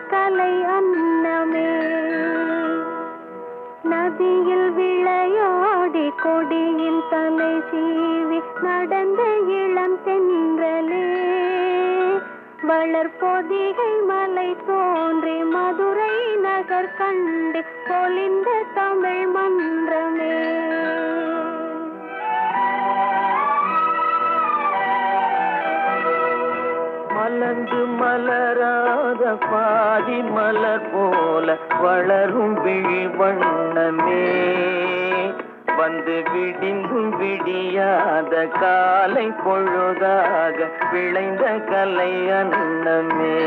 கலை அன்னமே. நதியில் விளையாடி கொடியில் தலை சீவி நடந்த இளம் தென்றலே. வளர்பொதிகை மலை தோன்றி மதுரை நகர் கண்டு பொலிந்த தமிழ் மன்றமே. மலர்ந்து மலராத பாதி மலர் போல வளரும் விழி வண்ணமே. வந்து விடிந்தும் விடியாத காலை பொழுதாக விளைந்த கலை அன்னமே.